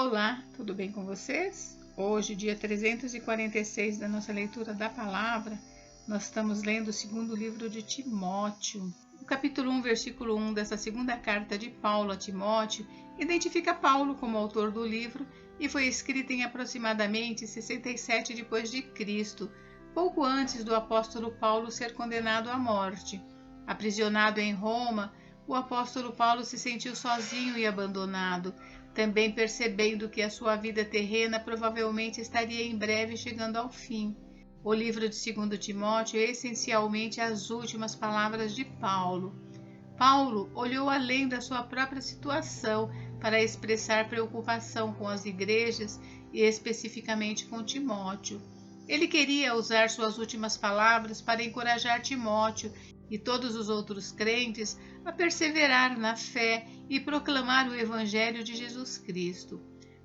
Olá, tudo bem com vocês? Hoje, dia 346 da nossa leitura da palavra, nós estamos lendo o segundo livro de Timóteo. O capítulo 1, versículo 1 dessa segunda carta de Paulo a Timóteo identifica Paulo como autor do livro e foi escrita em aproximadamente 67 depois de Cristo, pouco antes do apóstolo Paulo ser condenado à morte. Aprisionado em Roma, o apóstolo Paulo se sentiu sozinho e abandonado, também percebendo que a sua vida terrena provavelmente estaria em breve chegando ao fim. O livro de 2 Timóteo é essencialmente as últimas palavras de Paulo. Paulo olhou além da sua própria situação para expressar preocupação com as igrejas e especificamente com Timóteo. Ele queria usar suas últimas palavras para encorajar Timóteo e todos os outros crentes a perseverar na fé e proclamar o Evangelho de Jesus Cristo.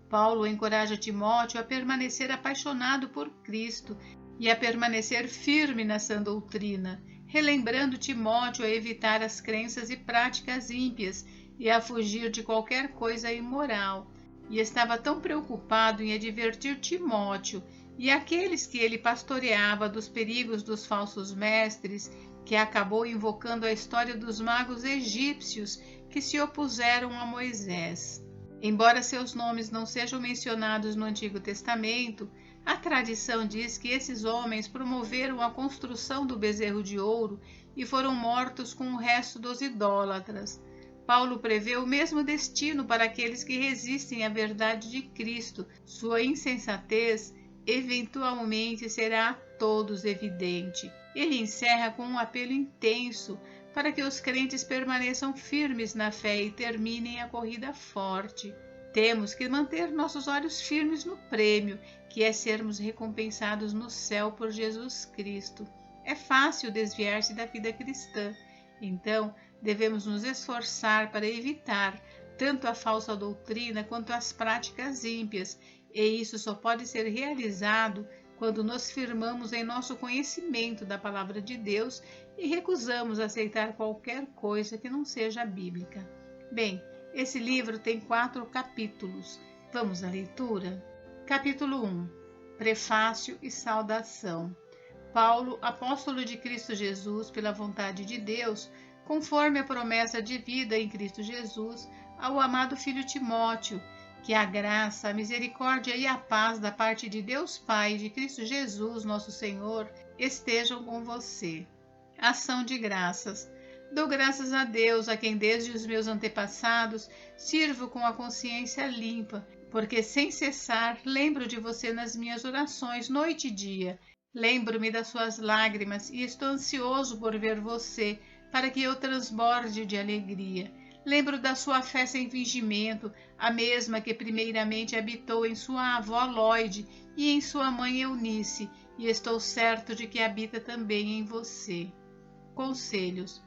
Paulo encoraja Timóteo a permanecer apaixonado por Cristo e a permanecer firme na sã doutrina, relembrando Timóteo a evitar as crenças e práticas ímpias e a fugir de qualquer coisa imoral. E estava tão preocupado em advertir Timóteo e aqueles que ele pastoreava dos perigos dos falsos mestres, que acabou invocando a história dos magos egípcios que se opuseram a Moisés. Embora seus nomes não sejam mencionados no Antigo Testamento, a tradição diz que esses homens promoveram a construção do bezerro de ouro e foram mortos com o resto dos idólatras. Paulo prevê o mesmo destino para aqueles que resistem à verdade de Cristo. Sua insensatez eventualmente será a todos evidente. Ele encerra com um apelo intenso para que os crentes permaneçam firmes na fé e terminem a corrida forte. Temos que manter nossos olhos firmes no prêmio, que é sermos recompensados no céu por Jesus Cristo. É fácil desviar-se da vida cristã, então devemos nos esforçar para evitar tanto a falsa doutrina quanto as práticas ímpias, e isso só pode ser realizado quando nos firmamos em nosso conhecimento da palavra de Deus e recusamos aceitar qualquer coisa que não seja bíblica. Bem, esse livro tem 4 capítulos. Vamos à leitura? Capítulo 1. Prefácio e saudação. Paulo, apóstolo de Cristo Jesus, pela vontade de Deus, conforme a promessa de vida em Cristo Jesus, ao amado filho Timóteo, que a graça, a misericórdia e a paz da parte de Deus Pai e de Cristo Jesus, nosso Senhor, estejam com você. Ação de graças. Dou graças a Deus, a quem desde os meus antepassados sirvo com a consciência limpa, porque sem cessar lembro de você nas minhas orações noite e dia. Lembro-me das suas lágrimas e estou ansioso por ver você, para que eu transborde de alegria. Lembro da sua fé sem fingimento, a mesma que primeiramente habitou em sua avó Lóide e em sua mãe Eunice, e estou certo de que habita também em você. Conselhos.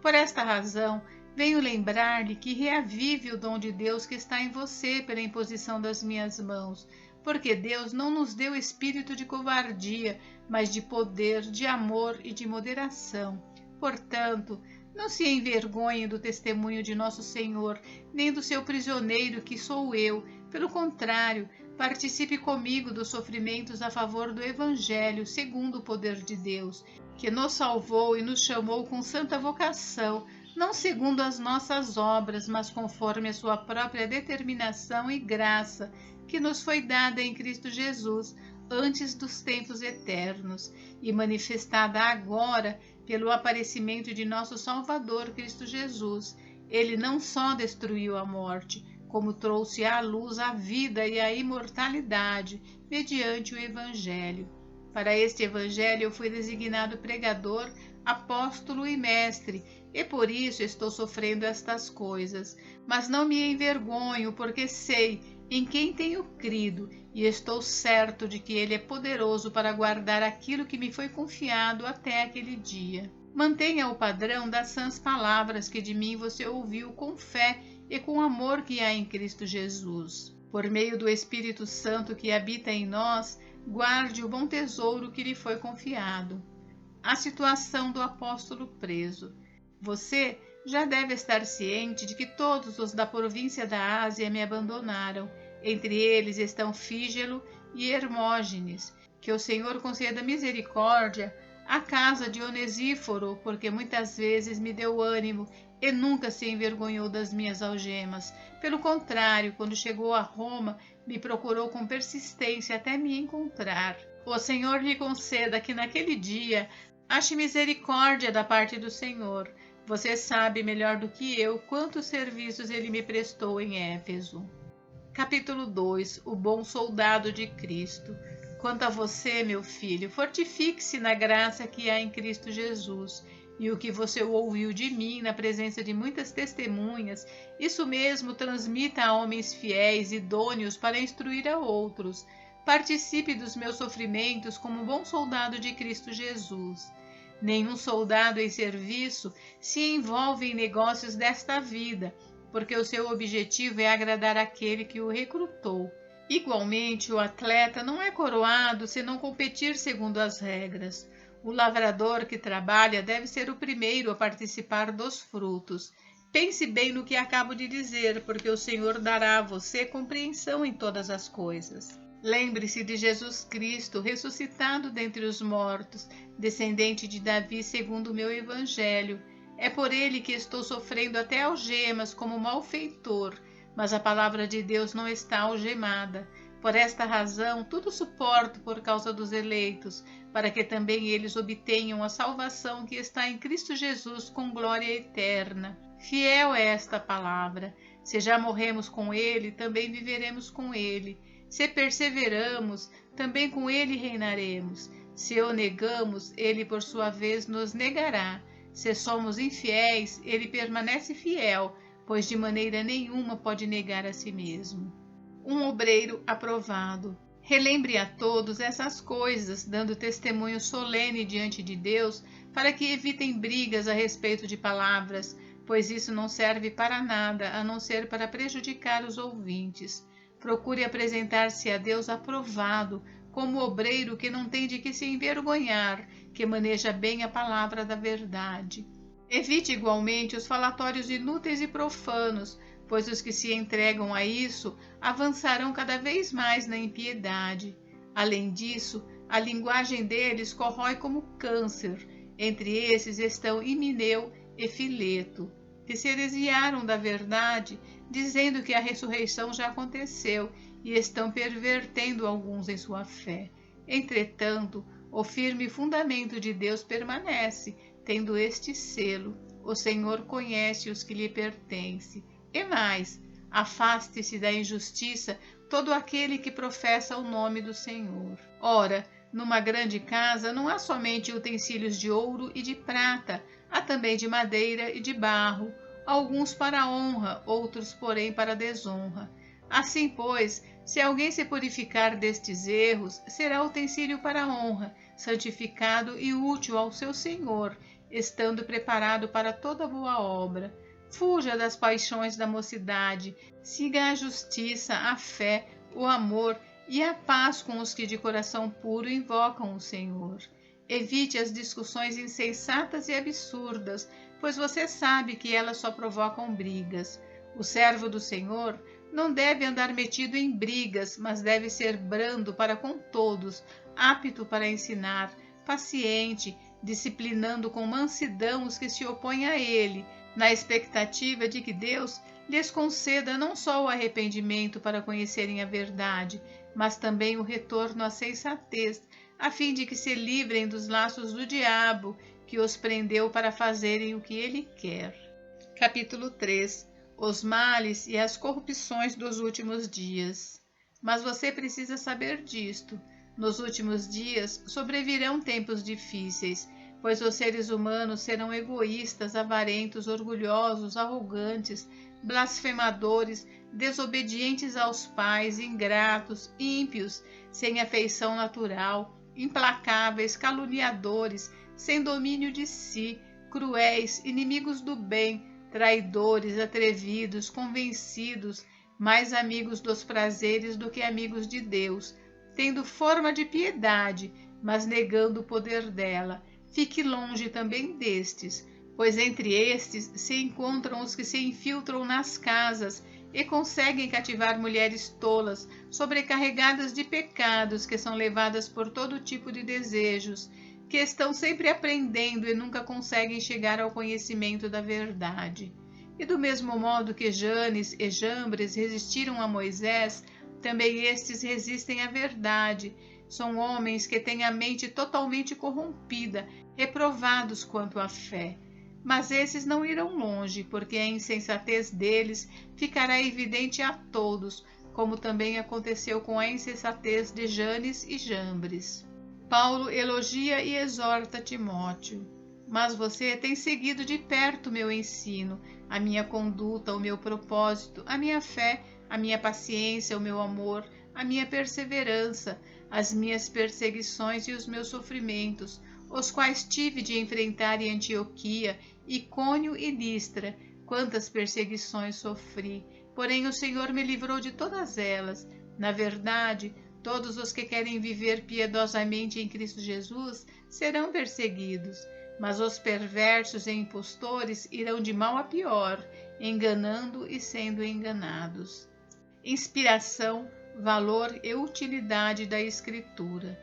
Por esta razão, venho lembrar-lhe que reavive o dom de Deus que está em você pela imposição das minhas mãos, porque Deus não nos deu espírito de covardia, mas de poder, de amor e de moderação. Portanto, não se envergonhe do testemunho de nosso Senhor, nem do seu prisioneiro, que sou eu. Pelo contrário, participe comigo dos sofrimentos a favor do Evangelho, segundo o poder de Deus, que nos salvou e nos chamou com santa vocação, não segundo as nossas obras, mas conforme a sua própria determinação e graça, que nos foi dada em Cristo Jesus, antes dos tempos eternos, e manifestada agora pelo aparecimento de nosso Salvador Cristo Jesus. Ele não só destruiu a morte, como trouxe à luz a vida e a imortalidade, mediante o Evangelho. Para este Evangelho eu fui designado pregador, apóstolo e mestre, e por isso estou sofrendo estas coisas. Mas não me envergonho, porque sei em quem tenho crido, e estou certo de que Ele é poderoso para guardar aquilo que me foi confiado até aquele dia. Mantenha o padrão das sãs palavras que de mim você ouviu com fé e com amor que há em Cristo Jesus. Por meio do Espírito Santo que habita em nós, guarde o bom tesouro que lhe foi confiado. A situação do apóstolo preso. Você já deve estar ciente de que todos os da província da Ásia me abandonaram, Entre eles estão Fígelo e Hermógenes. Que o Senhor conceda misericórdia à casa de Onesíforo, porque muitas vezes me deu ânimo e nunca se envergonhou das minhas algemas. Pelo contrário, quando chegou a Roma, me procurou com persistência até me encontrar. O Senhor lhe conceda que naquele dia ache misericórdia da parte do Senhor. Você sabe melhor do que eu quantos serviços ele me prestou em Éfeso. Capítulo 2. O bom soldado de Cristo. Quanto a você, meu filho, fortifique-se na graça que há em Cristo Jesus. E o que você ouviu de mim na presença de muitas testemunhas, isso mesmo transmita a homens fiéis, idôneos para instruir a outros. Participe dos meus sofrimentos como bom soldado de Cristo Jesus. Nenhum soldado em serviço se envolve em negócios desta vida, porque o seu objetivo é agradar aquele que o recrutou. Igualmente, o atleta não é coroado se não competir segundo as regras. O lavrador que trabalha deve ser o primeiro a participar dos frutos. Pense bem no que acabo de dizer, porque o Senhor dará a você compreensão em todas as coisas. Lembre-se de Jesus Cristo, ressuscitado dentre os mortos, descendente de Davi segundo o meu evangelho. É por ele que estou sofrendo até algemas como malfeitor, mas a palavra de Deus não está algemada. Por esta razão, tudo suporto por causa dos eleitos, para que também eles obtenham a salvação que está em Cristo Jesus com glória eterna. Fiel é esta palavra. Se já morremos com ele, também viveremos com ele. Se perseveramos, também com ele reinaremos. Se o negamos, ele por sua vez nos negará. Se somos infiéis, ele permanece fiel, pois de maneira nenhuma pode negar a si mesmo. Um obreiro aprovado. Relembre a todos essas coisas, dando testemunho solene diante de Deus, para que evitem brigas a respeito de palavras, pois isso não serve para nada, a não ser para prejudicar os ouvintes. Procure apresentar-se a Deus aprovado, como obreiro que não tem de que se envergonhar, que maneja bem a palavra da verdade. Evite igualmente os falatórios inúteis e profanos, pois os que se entregam a isso avançarão cada vez mais na impiedade. Além disso, a linguagem deles corrói como câncer. Entre esses estão Himeneu e Fileto, que se desviaram da verdade, dizendo que a ressurreição já aconteceu, e estão pervertendo alguns em sua fé. Entretanto, o firme fundamento de Deus permanece, tendo este selo: o Senhor conhece os que lhe pertencem. E mais, afaste-se da injustiça todo aquele que professa o nome do Senhor. Ora, numa grande casa não há somente utensílios de ouro e de prata, há também de madeira e de barro, alguns para a honra, outros, porém, para a desonra. Assim, pois, se alguém se purificar destes erros, será utensílio para a honra, santificado e útil ao seu Senhor, estando preparado para toda boa obra. Fuja das paixões da mocidade, siga a justiça, a fé, o amor e a paz com os que de coração puro invocam o Senhor. Evite as discussões insensatas e absurdas, pois você sabe que elas só provocam brigas. O servo do Senhor não deve andar metido em brigas, mas deve ser brando para com todos, apto para ensinar, paciente, disciplinando com mansidão os que se opõem a ele, na expectativa de que Deus lhes conceda não só o arrependimento para conhecerem a verdade, mas também o retorno à sensatez, a fim de que se livrem dos laços do diabo, que os prendeu para fazerem o que ele quer. Capítulo 3. Os males e as corrupções dos últimos dias. Mas você precisa saber disto. Nos últimos dias sobrevirão tempos difíceis, pois os seres humanos serão egoístas, avarentos, orgulhosos, arrogantes, blasfemadores, desobedientes aos pais, ingratos, ímpios, sem afeição natural, implacáveis, caluniadores, sem domínio de si, cruéis, inimigos do bem, traidores, atrevidos, convencidos, mais amigos dos prazeres do que amigos de Deus, tendo forma de piedade, mas negando o poder dela. Fique longe também destes, pois entre estes se encontram os que se infiltram nas casas e conseguem cativar mulheres tolas, sobrecarregadas de pecados, que são levadas por todo tipo de desejos, que estão sempre aprendendo e nunca conseguem chegar ao conhecimento da verdade. E do mesmo modo que Janes e Jambres resistiram a Moisés, também estes resistem à verdade. São homens que têm a mente totalmente corrompida, reprovados quanto à fé. Mas esses não irão longe, porque a insensatez deles ficará evidente a todos, como também aconteceu com a insensatez de Janes e Jambres. Paulo elogia e exorta Timóteo. Mas você tem seguido de perto meu ensino, a minha conduta, o meu propósito, a minha fé, a minha paciência, o meu amor, a minha perseverança, as minhas perseguições e os meus sofrimentos, os quais tive de enfrentar em Antioquia, Icônio e Listra. Quantas perseguições sofri, porém o Senhor me livrou de todas elas. Na verdade, todos os que querem viver piedosamente em Cristo Jesus serão perseguidos, mas os perversos e impostores irão de mal a pior, enganando e sendo enganados. Inspiração, valor e utilidade da Escritura.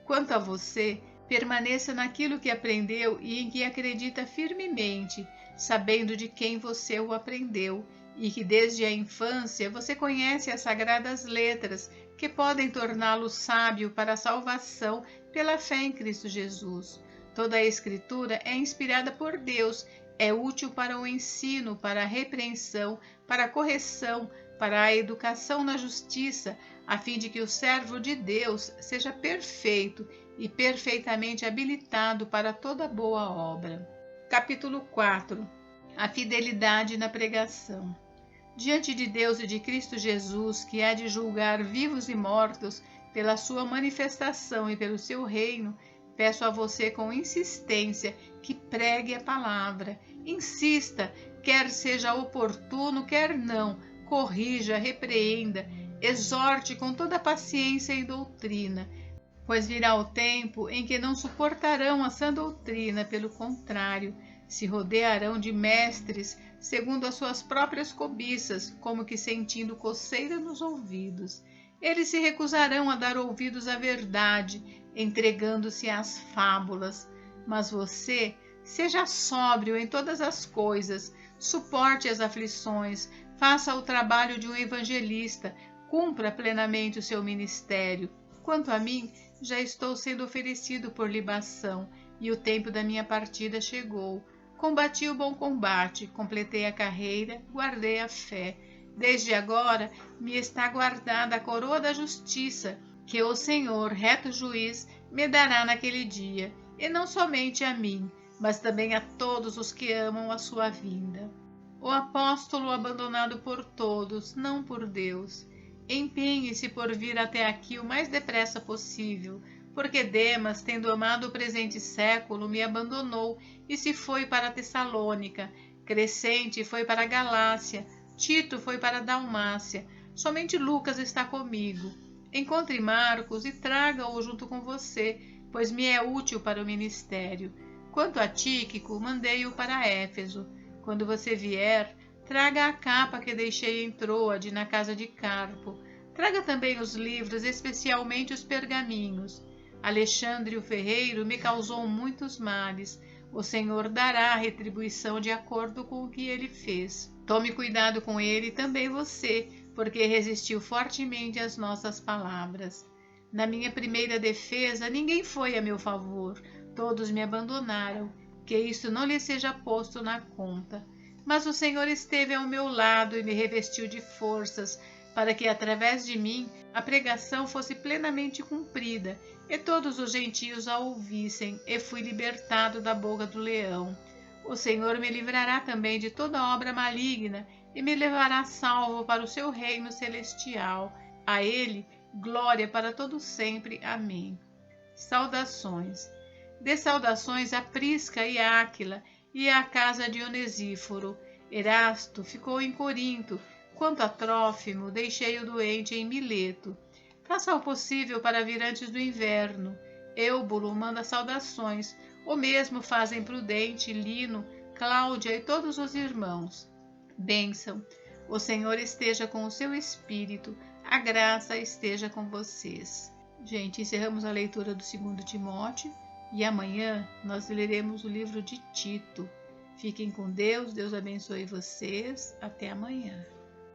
Quanto a você, permaneça naquilo que aprendeu e em que acredita firmemente, sabendo de quem você o aprendeu, e que desde a infância você conhece as sagradas letras que podem torná-lo sábio para a salvação pela fé em Cristo Jesus. Toda a Escritura é inspirada por Deus, é útil para o ensino, para a repreensão, para a correção, para a educação na justiça, a fim de que o servo de Deus seja perfeito e perfeitamente habilitado para toda boa obra. Capítulo 4. A fidelidade na pregação. Diante de Deus e de Cristo Jesus, que há de julgar vivos e mortos pela sua manifestação e pelo seu reino, peço a você com insistência que pregue a palavra. Insista, quer seja oportuno, quer não, corrija, repreenda, exorte com toda paciência e doutrina, pois virá o tempo em que não suportarão a sã doutrina, pelo contrário, se rodearão de mestres segundo as suas próprias cobiças, como que sentindo coceira nos ouvidos. Eles se recusarão a dar ouvidos à verdade, entregando-se às fábulas. Mas você, seja sóbrio em todas as coisas, suporte as aflições, faça o trabalho de um evangelista, cumpra plenamente o seu ministério. Quanto a mim, já estou sendo oferecido por libação, e o tempo da minha partida chegou. Combati o bom combate, completei a carreira, guardei a fé. Desde agora me está guardada a coroa da justiça, que o Senhor, reto juiz, me dará naquele dia, e não somente a mim, mas também a todos os que amam a sua vinda. O apóstolo abandonado por todos, não por Deus. Empenhe-se por vir até aqui o mais depressa possível, porque Demas, tendo amado o presente século, me abandonou e se foi para Tessalônica. Crescente foi para a Galácia, Tito foi para a Dalmácia. Somente Lucas está comigo. Encontre Marcos e traga-o junto com você, pois me é útil para o ministério. Quanto a Tíquico, mandei-o para Éfeso. Quando você vier, traga a capa que deixei em Troade, na casa de Carpo. Traga também os livros, especialmente os pergaminhos. Alexandre o ferreiro me causou muitos males. O Senhor dará a retribuição de acordo com o que ele fez. Tome cuidado com ele também você, porque resistiu fortemente às nossas palavras. Na minha primeira defesa, ninguém foi a meu favor. Todos me abandonaram. Que isso não lhe seja posto na conta. Mas o Senhor esteve ao meu lado e me revestiu de forças, para que através de mim a pregação fosse plenamente cumprida, e todos os gentios a ouvissem, e fui libertado da boca do leão. O Senhor me livrará também de toda obra maligna, e me levará salvo para o seu reino celestial. A ele, glória para todo sempre. Amém. Saudações. Dê saudações a Prisca e Áquila, e à casa de Onesíforo. Erasto ficou em Corinto. Quanto a Trófimo, deixei-o doente em Mileto. Faça o possível para vir antes do inverno. Eubulo manda saudações. O mesmo fazem Prudente, Lino, Cláudia e todos os irmãos. Bênção. O Senhor esteja com o seu espírito, a graça esteja com vocês. Gente, encerramos a leitura do 2 Timóteo e amanhã nós leremos o livro de Tito. Fiquem com Deus, Deus abençoe vocês. Até amanhã.